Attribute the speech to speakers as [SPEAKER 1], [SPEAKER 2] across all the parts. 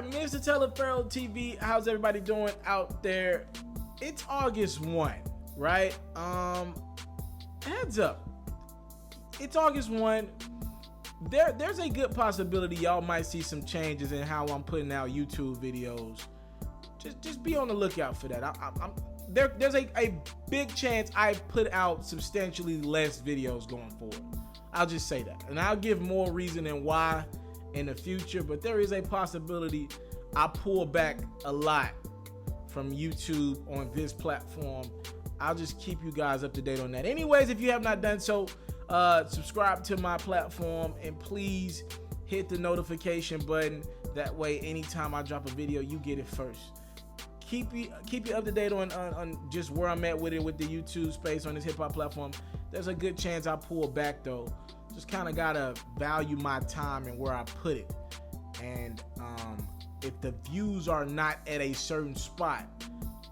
[SPEAKER 1] right, Mr. Taliaferro TV, how's everybody doing out there? It's August 1, right? Heads up. It's August 1. There's a good possibility y'all might see some changes in how I'm putting out YouTube videos. Just be on the lookout for that. There's a big chance I put out substantially less videos going forward. I'll just say that. And I'll give more reason and why in the future, but there is a possibility I pull back a lot from YouTube on this platform. I'll just keep you guys up to date on that. Anyways, if you have not done so, subscribe to my platform and please hit the notification button. That way, anytime I drop a video, you get it first. Keep you up to date on just where I'm at with it with the YouTube space on this hip hop platform. There's a good chance I pull back though. Just kind of gotta value my time and where I put it. And if the views are not at a certain spot,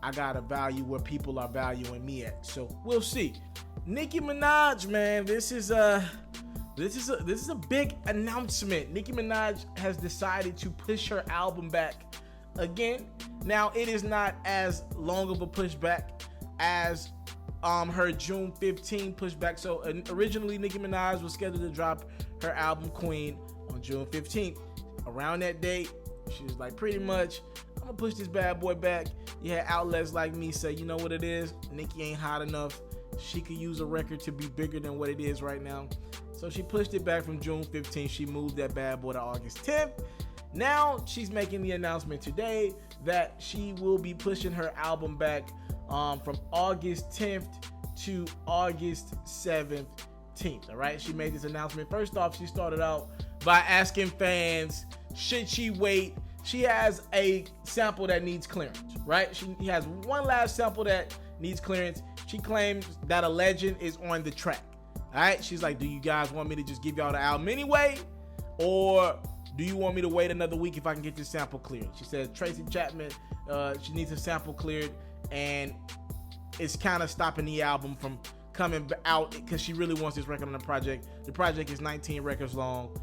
[SPEAKER 1] I gotta value where people are valuing me at. So we'll see. Nicki Minaj, man, this is a big announcement. Nicki Minaj has decided to push her album back again. Now it is not as long of a pushback as her June 15 pushback. So originally Nicki Minaj was scheduled to drop her album Queen on June 15th. Around that date, she was like, pretty much, I'm gonna push this bad boy back. You had outlets like me say, you know what it is, Nicki ain't hot enough. She could use a record to be bigger than what it is right now. So she pushed it back from June 15th. She moved that bad boy to August 10th. Now she's making the announcement today that she will be pushing her album back from August 10th to August 17th. All right, she made this announcement. First off, she started out by asking fans, should she wait? She has a sample that needs clearance, right? She has one last sample that needs clearance. She claims that a legend is on the track. All right, she's like, do you guys want me to just give y'all the album anyway? Or do you want me to wait another week if I can get this sample cleared? She says Tracy Chapman, she needs a sample cleared, and it's kind of stopping the album from coming out because she really wants this record on the project. The project is 19 records long.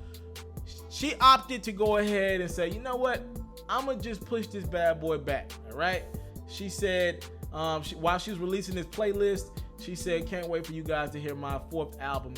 [SPEAKER 1] She opted to go ahead and say, you know what? I'm going to just push this bad boy back, all right? She said, while she was releasing this playlist, she said, can't wait for you guys to hear my 4th album,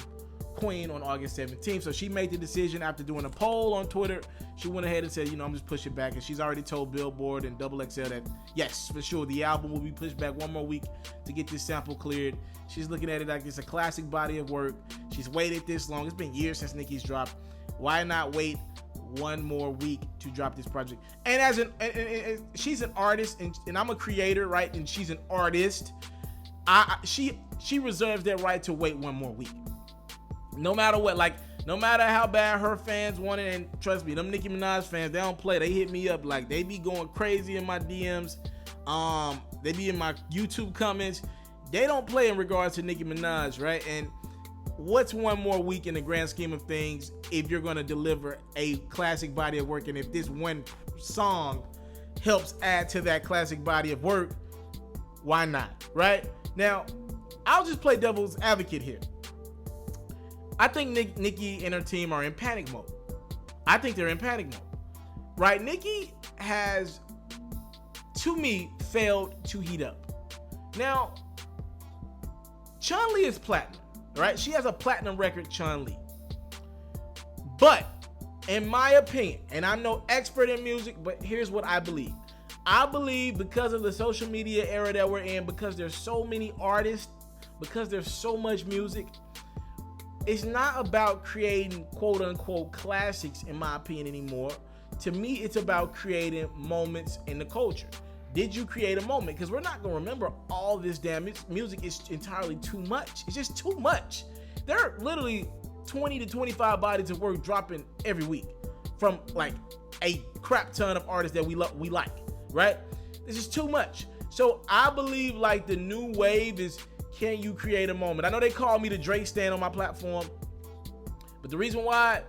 [SPEAKER 1] Queen, on August 17th. So she made the decision after doing a poll on Twitter. She went ahead and said, you know, I'm just pushing back. And she's already told Billboard and XXL that, yes, for sure, the album will be pushed back one more week to get this sample cleared. She's looking at it like it's a classic body of work. She's waited this long. It's been years since Nicki's dropped. Why not wait one more week to drop this project? And as she's an artist and I'm a creator, right? And she's an artist. She reserves that right to wait one more week. No matter what, like, no matter how bad her fans want it, and trust me, them Nicki Minaj fans, they don't play. They hit me up, like, they be going crazy in my DMs. They be in my YouTube comments. They don't play in regards to Nicki Minaj, right? And what's one more week in the grand scheme of things if you're going to deliver a classic body of work, and if this one song helps add to that classic body of work, why not, right? Now, I'll just play devil's advocate here. I think Nicki and her team are in panic mode. I think they're in panic mode, right? Nicki has, to me, failed to heat up. Now, Chun-Li is platinum, right? She has a platinum record, Chun-Li. But, in my opinion, and I'm no expert in music, but here's what I believe. I believe because of the social media era that we're in, because there's so many artists, because there's so much music, it's not about creating quote-unquote classics, in my opinion, anymore. To me, it's about creating moments in the culture. Did you create a moment? Because we're not going to remember all this damn music. Is entirely too much. It's just too much. There are literally 20 to 25 bodies of work dropping every week from like a crap ton of artists that we like, right? This is too much. So I believe like the new wave is, can you create a moment? I know they call me the Drake stan on my platform, but the reason why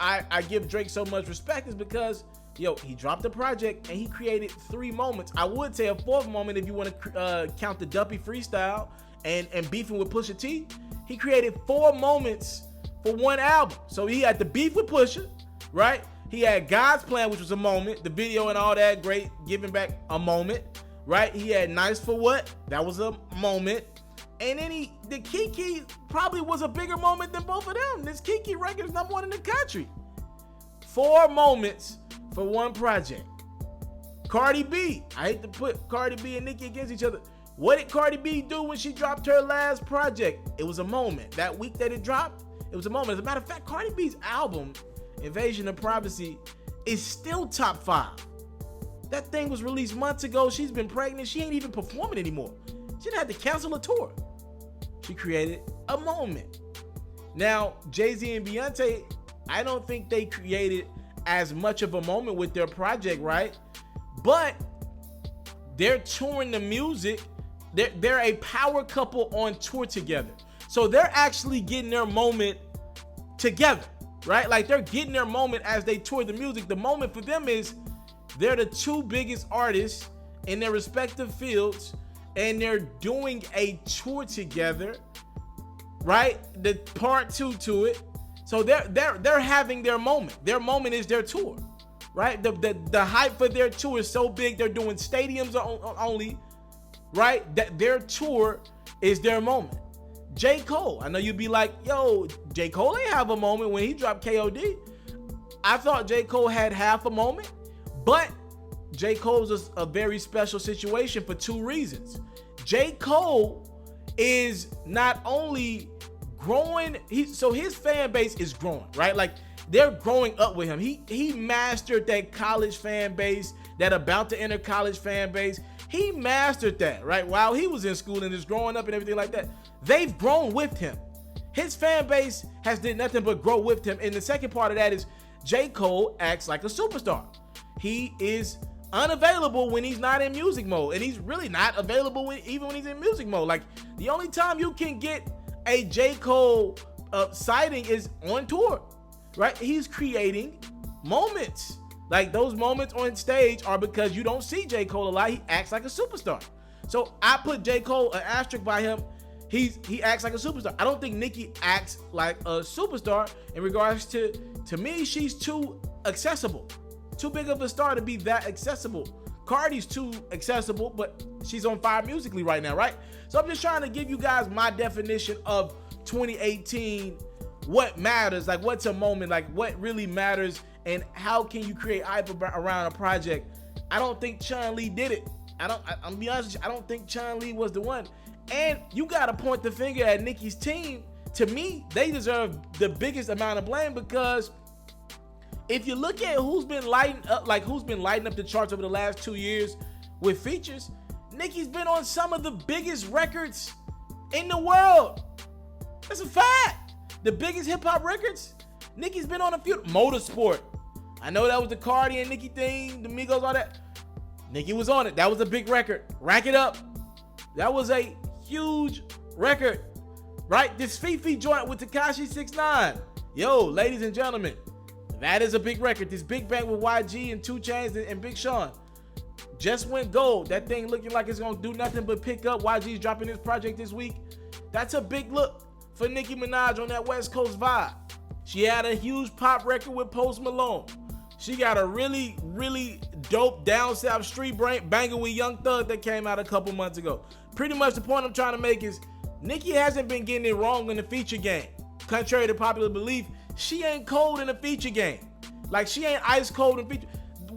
[SPEAKER 1] I give Drake so much respect is because, yo, he dropped a project and he created 3 moments. I would say a 4th moment if you want to count the Duppy freestyle and beefing with Pusha T. He created 4 moments for one album. So he had the beef with Pusha, right? He had God's Plan, which was a moment. The video and all that, great, giving back a moment, right? He had Nice for What, that was a moment. And then the Kiki probably was a bigger moment than both of them. This Kiki record is #1 in the country. 4 moments for one project. Cardi B, I hate to put Cardi B and Nicki against each other. What did Cardi B do when she dropped her last project? It was a moment. That week that it dropped, it was a moment. As a matter of fact, Cardi B's album, Invasion of Privacy, is still top 5. That thing was released months ago. She's been pregnant. She ain't even performing anymore. She had to cancel a tour. She created a moment. Now, Jay-Z and Beyonce, I don't think they created as much of a moment with their project, right? But they're touring the music. They're a power couple on tour together. So they're actually getting their moment together, right? Like they're getting their moment as they tour the music. The moment for them is they're the 2 biggest artists in their respective fields, and they're doing a tour together, right? The part 2 to it. So they're having their moment. Their moment is their tour, right? The hype for their tour is so big. They're doing stadiums only, right? That their tour is their moment. J. Cole, I know you'd be like, yo, J. Cole ain't have a moment when he dropped KOD. I thought J. Cole had half a moment, but J. Cole's a very special situation for 2 reasons. J. Cole is not only growing, so his fan base is growing, right? Like they're growing up with him. He mastered that college fan base, that about to enter college fan base. He mastered that, right? While he was in school and just growing up and everything like that. They've grown with him. His fan base has did nothing but grow with him. And the second part of that is J. Cole acts like a superstar. He is unavailable when he's not in music mode. And he's really not available even when he's in music mode. Like the only time you can get a J. Cole sighting is on tour, right? He's creating moments. Like those moments on stage are because you don't see J. Cole a lot. He acts like a superstar. So I put J. Cole an asterisk by him. He acts like a superstar. I don't think Nicki acts like a superstar in regards to me, she's too accessible. Too big of a star to be that accessible. Cardi's too accessible, but she's on fire musically right now, right? So I'm just trying to give you guys my definition of 2018, what matters, like what's a moment, like what really matters, and how can you create hype around a project. I don't think Chun-Li did it. I'm be honest with you, I don't think Chun-Li was the one. And you gotta point the finger at Nicki's team. To me, they deserve the biggest amount of blame, because if you look at who's been lighting up the charts over the last 2 years with features, Nicki's been on some of the biggest records in the world. That's a fact. The biggest hip hop records, Nicki's been on a few. Motorsport. I know that was the Cardi and Nicki thing, the Migos, all that. Nicki was on it. That was a big record. Rack It Up. That was a huge record, right? This Fifi joint with Tekashi 6ix9ine. Yo, ladies and gentlemen, that is a big record. This Big Bang with YG and 2 Chainz and Big Sean just went gold. That thing looking like it's gonna do nothing but pick up. YG's dropping his project this week. That's a big look for Nicki Minaj on that West Coast vibe. She had a huge pop record with Post Malone. She got a really, really dope down south street banger with Young Thug that came out a couple months ago. Pretty much the point I'm trying to make is Nicki hasn't been getting it wrong in the feature game. Contrary to popular belief, she ain't cold in the feature game. Like she ain't ice cold in feature.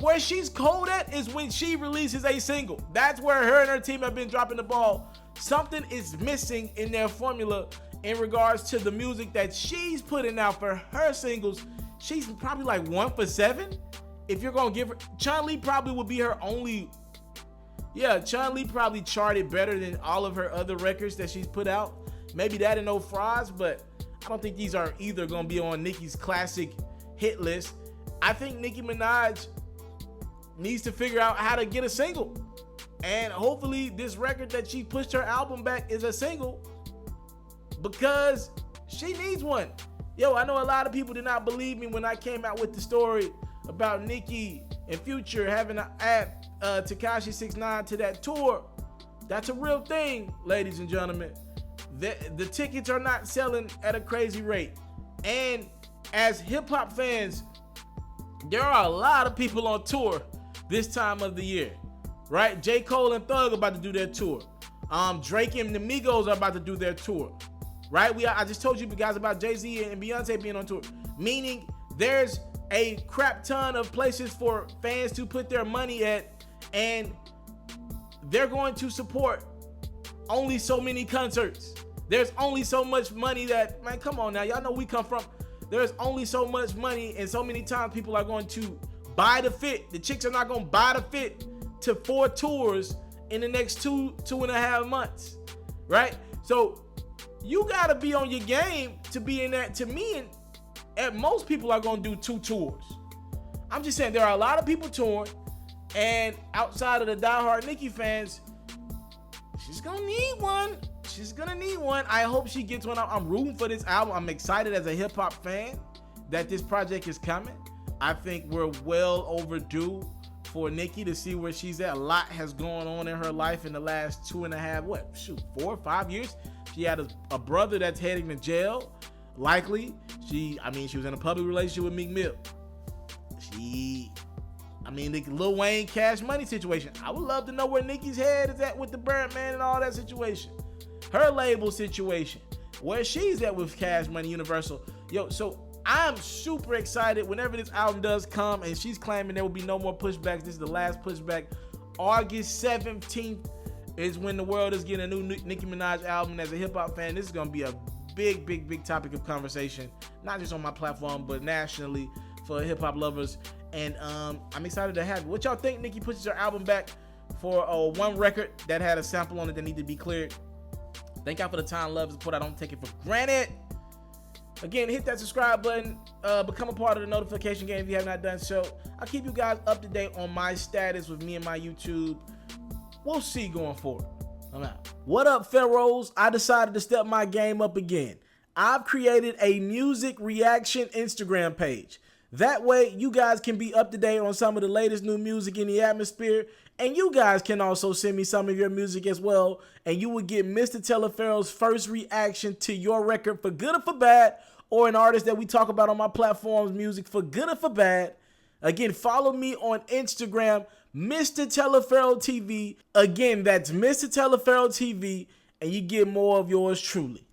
[SPEAKER 1] Where she's cold at is when she releases a single. That's where her and her team have been dropping the ball. Something is missing in their formula in regards to the music that she's putting out for her singles. She's probably like 1 for 7. If you're gonna give her, Chun-Li probably would be her only. Yeah, Chun-Li probably charted better than all of her other records that she's put out. Maybe that and No Fries, but I don't think these are either gonna be on Nicki's classic hit list. I think Nicki Minaj needs to figure out how to get a single. And hopefully this record that she pushed her album back is a single, because she needs one. Yo, I know a lot of people did not believe me when I came out with the story about Nicki and Future having to add Tekashi 6ix9ine to that tour. That's a real thing, ladies and gentlemen. The tickets are not selling at a crazy rate. And as hip-hop fans, there are a lot of people on tour this time of the year, right? J. Cole and Thug are about to do their tour. Drake and the Migos are about to do their tour, right? I just told you guys about Jay-Z and Beyonce being on tour, meaning there's a crap ton of places for fans to put their money at, and they're going to support only so many concerts. There's only so much money that, man, come on now. Y'all know we come from. There's only so much money, and so many times people are going to buy the fit. The chicks are not going to buy the fit to 4 tours in the next 2.5 months, right? So you got to be on your game to be in that. To me, at most people are going to do 2 tours. I'm just saying there are a lot of people touring, and outside of the diehard Nicki fans, she's going to need one. She's going to need one. I hope she gets one. I'm rooting for this album. I'm excited as a hip-hop fan that this project is coming. I think we're well overdue for Nicki to see where she's at. A lot has gone on in her life in the last 4 or 5 years. She had a brother that's heading to jail, likely. She was in a public relationship with Meek Mill. The Lil Wayne Cash Money situation. I would love to know where Nicki's head is at with the Birdman and all that situation. Her label situation, where she's at with Cash Money, Universal. So I'm super excited whenever this album does come, and she's claiming there will be no more pushbacks. This is the last pushback. August 17th is when the world is getting a new Nicki Minaj album. As a hip-hop fan, this is going to be a big topic of conversation, not just on my platform, but nationally for hip-hop lovers. And I'm excited to have it. What y'all think? Nicki pushes her album back for one record that had a sample on it that needed to be cleared. Thank y'all for the time, love, support. I don't take it for granted. Again, hit that subscribe button. Become a part of the notification game if you have not done so. I'll keep you guys up to date on my status with me and my YouTube. We'll see going forward. I'm out. What up, Ferros? I decided to step my game up again. I've created a music reaction Instagram page. That way, you guys can be up to date on some of the latest new music in the atmosphere. And you guys can also send me some of your music as well. And you will get Mr. TALIAFERRO'S first reaction to your record, for good or for bad, or an artist that we talk about on my platform's music, for good or for bad. Again, follow me on Instagram, Mr. TALIAFERRO TV. Again, that's Mr. TALIAFERRO TV. And you get more of yours truly.